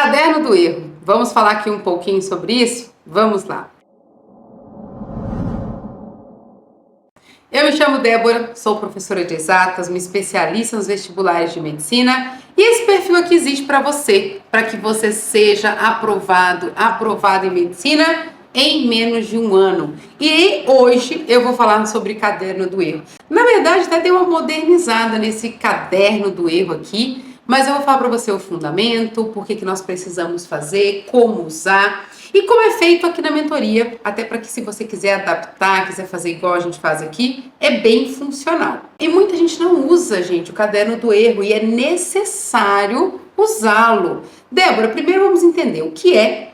Caderno do erro. Vamos falar aqui um pouquinho sobre isso? Vamos lá. Eu me chamo Débora, sou professora de exatas, uma especialista nos vestibulares de medicina e esse perfil aqui existe para você, para que você seja aprovado em medicina em menos de um ano. E hoje eu vou falar sobre caderno do erro. Na verdade, até dei uma modernizada nesse caderno do erro aqui, mas eu vou falar para você o fundamento, por que nós precisamos fazer, como usar e como é feito aqui na mentoria, até para que se você quiser adaptar, quiser fazer igual a gente faz aqui, é bem funcional. E muita gente não usa, gente, o caderno do erro e é necessário usá-lo. Débora, primeiro vamos entender o que é,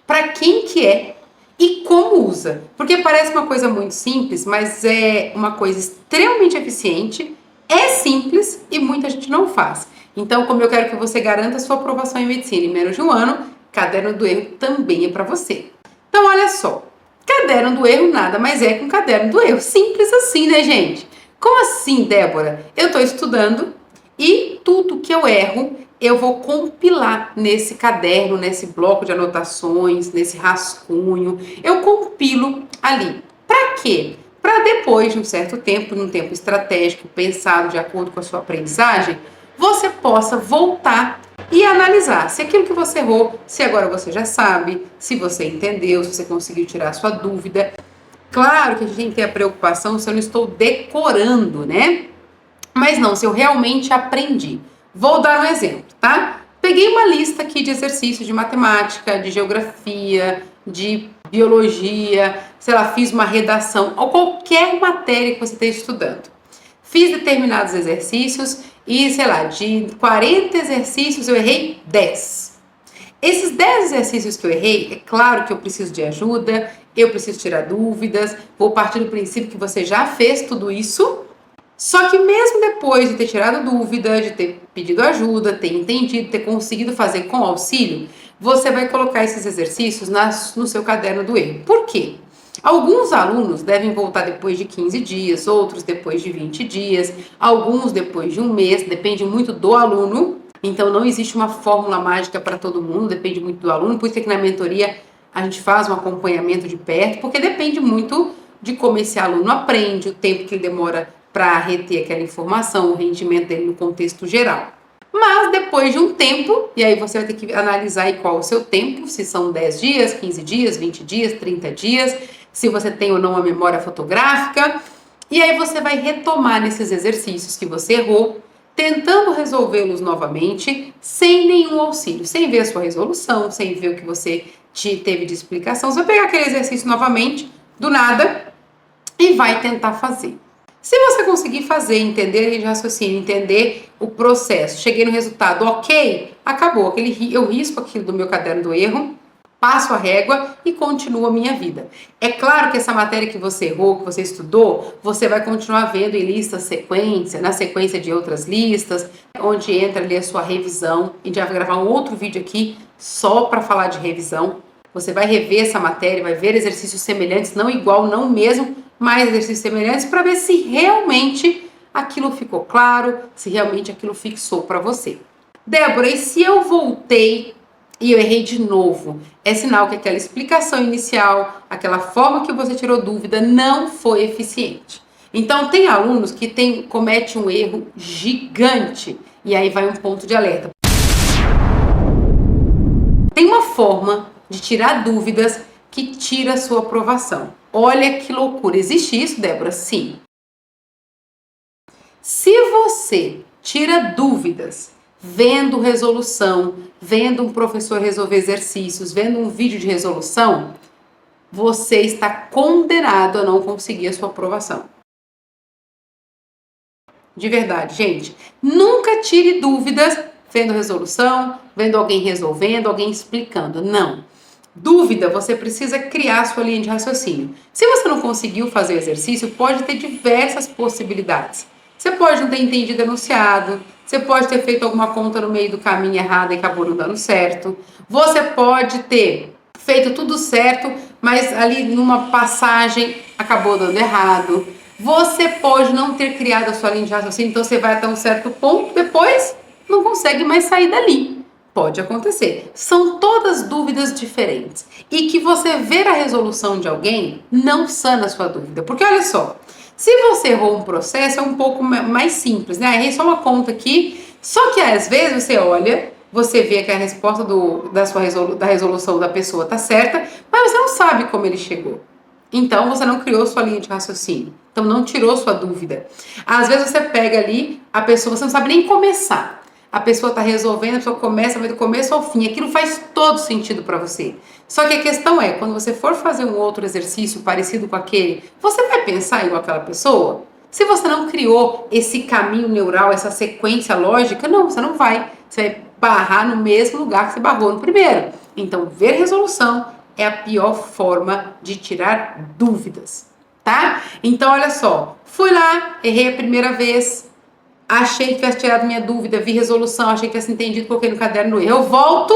para quem que é e como usa. Porque parece uma coisa muito simples, mas é uma coisa extremamente eficiente, é simples e muita gente não faz. Então, como eu quero que você garanta a sua aprovação em medicina em menos de um ano, caderno do erro também é para você. Então, olha só, caderno do erro nada mais é que um caderno do erro. Simples assim, né, gente? Como assim, Débora? Eu estou estudando e tudo que eu erro, eu vou compilar nesse caderno, nesse bloco de anotações, nesse rascunho. Eu compilo ali. Para quê? Para depois de um certo tempo, num tempo estratégico, pensado de acordo com a sua aprendizagem, você possa voltar e analisar se aquilo que você errou, se agora você já sabe, se você entendeu, se você conseguiu tirar a sua dúvida. Claro que a gente tem que ter a preocupação se eu não estou decorando, né? Mas não, se eu realmente aprendi. Vou dar um exemplo, tá? Peguei uma lista aqui de exercícios de matemática, de geografia, de biologia, sei lá, fiz uma redação, ou qualquer matéria que você esteja estudando. Fiz determinados exercícios e, sei lá, de 40 exercícios eu errei 10. Esses 10 exercícios que eu errei, é claro que eu preciso de ajuda, eu preciso tirar dúvidas, vou partir do princípio que você já fez tudo isso, só que mesmo depois de ter tirado dúvida, de ter pedido ajuda, ter entendido, ter conseguido fazer com auxílio, você vai colocar esses exercícios no seu caderno do erro. Por quê? Alguns alunos devem voltar depois de 15 dias, outros depois de 20 dias, alguns depois de um mês, depende muito do aluno. Então não existe uma fórmula mágica para todo mundo, depende muito do aluno, por isso que aqui na mentoria a gente faz um acompanhamento de perto, porque depende muito de como esse aluno aprende, o tempo que ele demora para reter aquela informação, o rendimento dele no contexto geral. Mas depois de um tempo, e aí você vai ter que analisar aí qual é o seu tempo, se são 10 dias, 15 dias, 20 dias, 30 dias, se você tem ou não a memória fotográfica, e aí você vai retomar nesses exercícios que você errou, tentando resolvê-los novamente, sem nenhum auxílio, sem ver a sua resolução, sem ver o que você teve de explicação. Você vai pegar aquele exercício novamente, do nada, e vai tentar fazer. Se você conseguir fazer, entender de raciocínio, entender o processo, cheguei no resultado, ok, acabou. Eu risco aquilo do meu caderno do erro, passo a régua e continuo a minha vida. É claro que essa matéria que você errou, que você estudou, você vai continuar vendo em lista sequência, na sequência de outras listas, onde entra ali a sua revisão. A gente vai gravar um outro vídeo aqui só para falar de revisão. Você vai rever essa matéria, vai ver exercícios semelhantes, não igual, não mesmo, mas exercícios semelhantes, para ver se realmente aquilo ficou claro, se realmente aquilo fixou para você. Débora, e se eu voltei e eu errei de novo? É sinal que aquela explicação inicial, aquela forma que você tirou dúvida, não foi eficiente. Então, tem alunos que cometem um erro gigante, e aí vai um ponto de alerta. Tem uma forma de tirar dúvidas que tira a sua aprovação. Olha que loucura. Existe isso, Débora? Sim. Se você tira dúvidas vendo resolução, vendo um professor resolver exercícios, vendo um vídeo de resolução, você está condenado a não conseguir a sua aprovação. De verdade, gente. Nunca tire dúvidas vendo resolução, vendo alguém resolvendo, alguém explicando. Não. Dúvida, você precisa criar a sua linha de raciocínio. Se você não conseguiu fazer o exercício, pode ter diversas possibilidades. Você pode não ter entendido enunciado, você pode ter feito alguma conta no meio do caminho errada e acabou não dando certo. Você pode ter feito tudo certo, mas ali numa passagem acabou dando errado. Você pode não ter criado a sua linha de raciocínio, então você vai até um certo ponto, depois não consegue mais sair dali. Pode acontecer. São todas dúvidas diferentes. E que você ver a resolução de alguém não sana a sua dúvida. Porque olha só, se você errou um processo, é um pouco mais simples, né? Errei só uma conta aqui, só que às vezes você olha, você vê que a resposta da resolução da pessoa tá certa, mas você não sabe como ele chegou. Então, você não criou sua linha de raciocínio. Então, não tirou sua dúvida. Às vezes, você pega ali a pessoa, você não sabe nem começar. A pessoa está resolvendo, a pessoa começa, vai do começo ao fim. Aquilo faz todo sentido para você. Só que a questão é, quando você for fazer um outro exercício parecido com aquele, você vai pensar igual aquela pessoa? Se você não criou esse caminho neural, essa sequência lógica, não, você não vai. Você vai barrar no mesmo lugar que você barrou no primeiro. Então, ver resolução é a pior forma de tirar dúvidas, tá? Então, olha só, fui lá, errei a primeira vez, achei que tivesse tirado minha dúvida, vi resolução, achei que tivesse entendido, coloquei no caderno do erro. Eu volto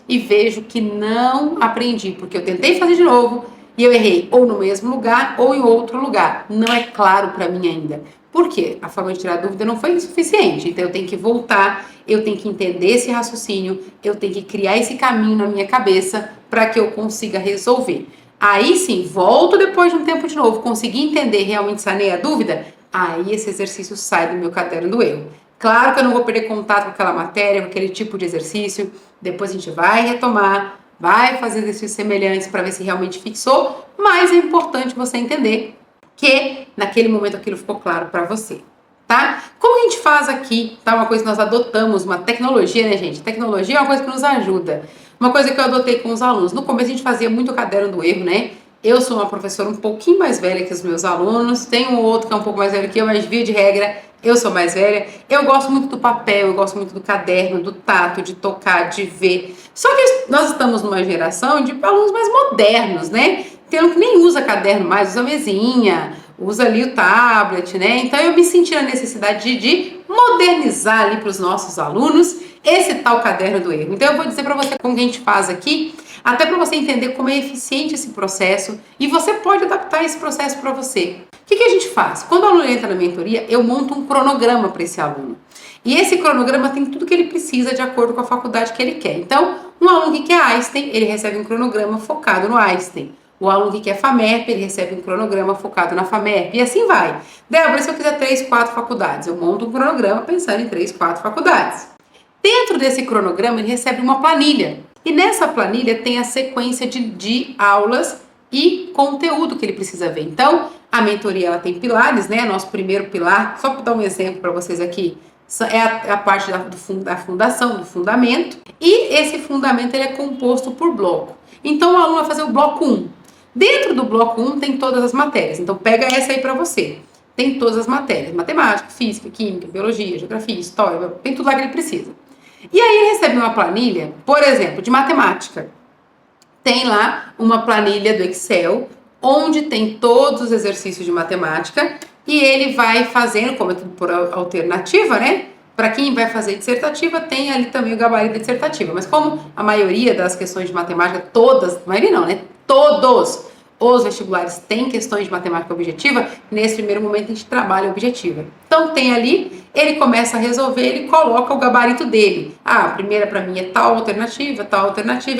e vejo que não aprendi, porque eu tentei fazer de novo e eu errei ou no mesmo lugar ou em outro lugar. Não é claro para mim ainda. Por quê? A forma de tirar dúvida não foi suficiente. Então eu tenho que voltar, eu tenho que entender esse raciocínio, eu tenho que criar esse caminho na minha cabeça para que eu consiga resolver. Aí sim, volto depois de um tempo de novo, consegui entender, realmente sanei a dúvida, aí esse exercício sai do meu caderno do erro. Claro que eu não vou perder contato com aquela matéria, com aquele tipo de exercício, depois a gente vai retomar, vai fazer exercícios semelhantes para ver se realmente fixou, mas é importante você entender que naquele momento aquilo ficou claro para você, tá? Como a gente faz aqui, tá? Uma coisa que nós adotamos, uma tecnologia, né, gente? Tecnologia é uma coisa que nos ajuda. Uma coisa que eu adotei com os alunos. No começo a gente fazia muito o caderno do erro, né? Eu sou uma professora um pouquinho mais velha que os meus alunos, tem um outro que é um pouco mais velho que eu, mas via de regra, eu sou mais velha. Eu gosto muito do papel, eu gosto muito do caderno, do tato, de tocar, de ver. Só que nós estamos numa geração de alunos mais modernos, né? Tem um que nem usa caderno mais, usa mesinha, usa ali o tablet, né? Então eu me senti na necessidade de modernizar ali para os nossos alunos esse tal caderno do erro. Então eu vou dizer para você como que a gente faz aqui, até para você entender como é eficiente esse processo e você pode adaptar esse processo para você. O que a gente faz? Quando o aluno entra na mentoria, eu monto um cronograma para esse aluno. E esse cronograma tem tudo que ele precisa de acordo com a faculdade que ele quer. Então, um aluno que quer Einstein, ele recebe um cronograma focado no Einstein. O aluno que quer FAMERP, ele recebe um cronograma focado na FAMERP. E assim vai. Débora, se eu quiser 3, 4 faculdades, eu monto um cronograma pensando em 3, 4 faculdades. Dentro desse cronograma, ele recebe uma planilha. E nessa planilha tem a sequência de aulas e conteúdo que ele precisa ver. Então, a mentoria ela tem pilares, né? Nosso primeiro pilar, só para dar um exemplo para vocês aqui, é a parte da fundação, do fundamento. E esse fundamento ele é composto por bloco. Então, o aluno vai fazer o bloco 1. Dentro do bloco 1 tem todas as matérias. Então, pega essa aí para você. Tem todas as matérias. Matemática, física, química, biologia, geografia, história. Tem tudo lá que ele precisa. E aí ele recebe uma planilha, por exemplo, de matemática. Tem lá uma planilha do Excel, onde tem todos os exercícios de matemática, e ele vai fazendo, como é tudo por alternativa, né? Para quem vai fazer dissertativa, tem ali também o gabarito da dissertativa. Mas como a maioria das questões de matemática, todas, a maioria não, né? Todos os vestibulares têm questões de matemática objetiva, nesse primeiro momento a gente trabalha objetiva. Então tem ali, ele começa a resolver, ele coloca o gabarito dele. Ah, a primeira para mim é tal alternativa,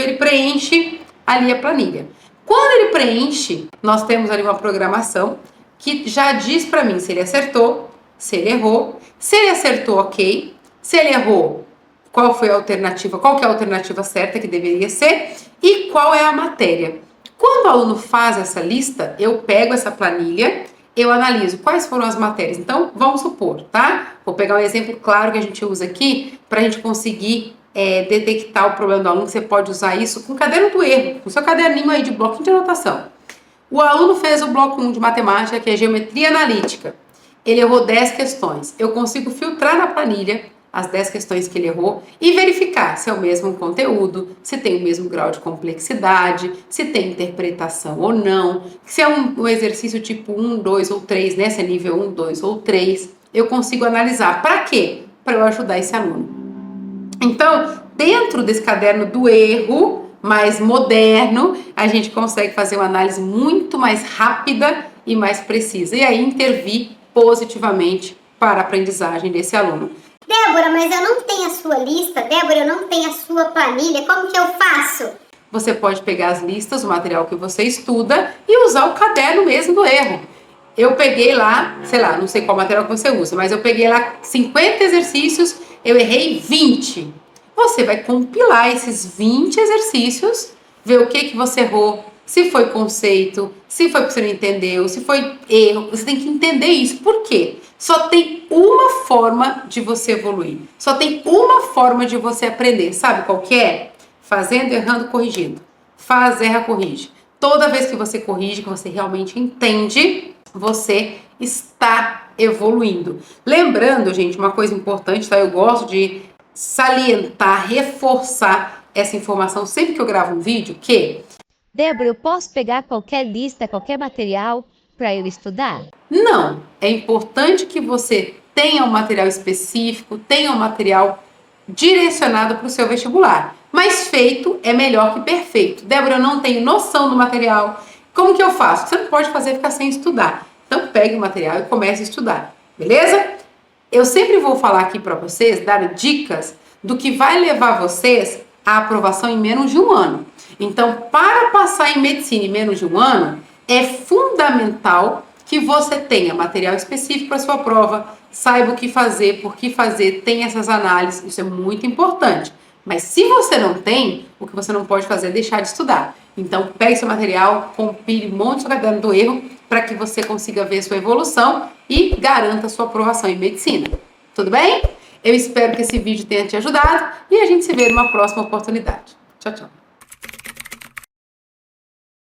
ele preenche ali a planilha. Quando ele preenche, nós temos ali uma programação que já diz para mim se ele acertou, se ele errou. Se ele acertou, ok. Se ele errou, qual foi a alternativa, qual que é a alternativa certa que deveria ser e qual é a matéria. Quando o aluno faz essa lista, eu pego essa planilha, eu analiso quais foram as matérias. Então, vamos supor, tá? Vou pegar um exemplo claro que a gente usa aqui para a gente conseguir detectar o problema do aluno. Você pode usar isso com o caderno do erro, com o seu caderninho aí de bloquinho de anotação. O aluno fez o bloco 1 de matemática, que é geometria analítica. Ele errou 10 questões. Eu consigo filtrar na planilha as 10 questões que ele errou e verificar se é o mesmo conteúdo, se tem o mesmo grau de complexidade, se tem interpretação ou não, se é um exercício tipo 1, 2 ou 3, né? Se é nível 1, 2 ou 3. Eu consigo analisar. Para quê? Para eu ajudar esse aluno. Então, dentro desse caderno do erro, mais moderno, a gente consegue fazer uma análise muito mais rápida e mais precisa. E aí intervir positivamente para a aprendizagem desse aluno. Débora, mas eu não tenho a sua lista. Débora, eu não tenho a sua planilha. Como que eu faço? Você pode pegar as listas, o material que você estuda e usar o caderno mesmo do erro. Eu peguei lá, sei lá, não sei qual material que você usa, mas eu peguei lá 50 exercícios, eu errei 20. Você vai compilar esses 20 exercícios, ver o que você errou, se foi conceito, se foi porque você não entendeu, se foi erro. Você tem que entender isso. Por quê? Só tem uma forma de você evoluir. Só tem uma forma de você aprender. Sabe qual que é? Fazendo, errando, corrigindo. Faz, erra, corrige. Toda vez que você corrige, que você realmente entende, você está evoluindo. Lembrando, gente, uma coisa importante, tá? Eu gosto de salientar, reforçar essa informação sempre que eu gravo um vídeo, que... Débora, eu posso pegar qualquer lista, qualquer material para eu estudar? Não, é importante que você tenha um material específico, tenha um material direcionado para o seu vestibular. Mas feito é melhor que perfeito. Débora, eu não tenho noção do material. Como que eu faço? Você não pode fazer ficar sem estudar. Então pegue o material e comece a estudar, beleza? Eu sempre vou falar aqui para vocês, dar dicas do que vai levar vocês à aprovação em menos de um ano. Então, para passar em medicina em menos de um ano, é fundamental que você tenha material específico para sua prova, saiba o que fazer, por que fazer, tenha essas análises, isso é muito importante. Mas se você não tem, o que você não pode fazer é deixar de estudar. Então, pegue seu material, compile, monte seu caderno do erro para que você consiga ver sua evolução e garanta sua aprovação em medicina. Tudo bem? Eu espero que esse vídeo tenha te ajudado e a gente se vê numa próxima oportunidade. Tchau, tchau.